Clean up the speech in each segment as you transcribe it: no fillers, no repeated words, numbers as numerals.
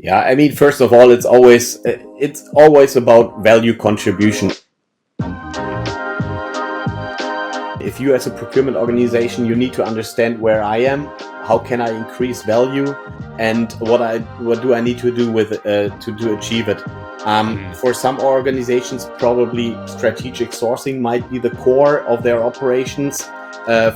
Yeah, I mean, first of all, it's always about value contribution. If you as a procurement organization, you need to understand where I am, how can I increase value, and what do I need to do with to achieve it. For some organizations, probably strategic sourcing might be the core of their operations.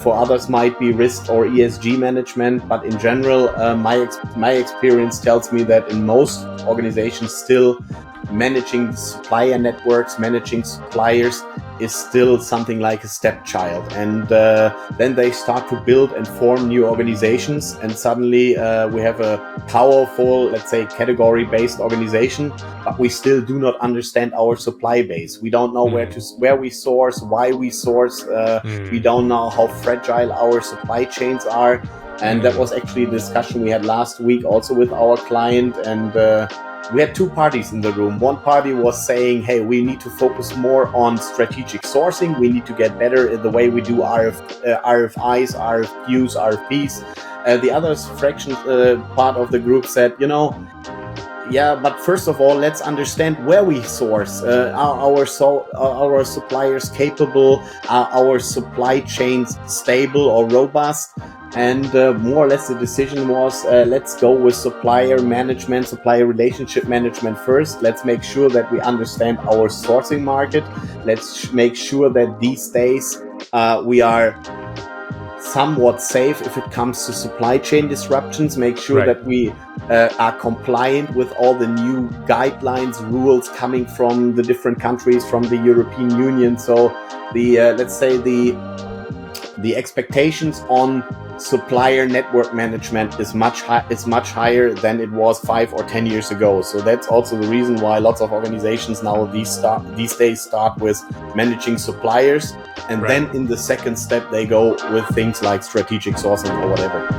For others, might be risk or ESG management. But in general, my experience tells me that in most organizations, still managing supplier networks, managing suppliers is still something like a stepchild. And then they start to build and form new organizations, and suddenly we have a powerful, let's say, category-based organization, but we still do not understand our supply base. We don't know where we source, why we source. We don't know how fragile our supply chains are. And that was actually a discussion we had last week also with our client. And we had two parties in the room. One party was saying, hey, we need to focus more on strategic sourcing. We need to get better in the way we do RFIs, RFQs, RFPs. The other fraction part of the group said, yeah, but first of all, let's understand where we source. Are our suppliers capable? Are our supply chains stable or robust? And more or less the decision was, let's go with supplier management, supplier relationship management first. Let's make sure that we understand our sourcing market. Let's make sure that these days we are somewhat safe if it comes to supply chain disruptions. Make sure that we are compliant with all the new guidelines, rules coming from the different countries, from the European Union. So let's say the expectations on supplier network management is much higher than it was 5 or 10 years ago. So that's also the reason why lots of organizations now these days start with managing suppliers, and then in the second step they go with things like strategic sourcing or whatever.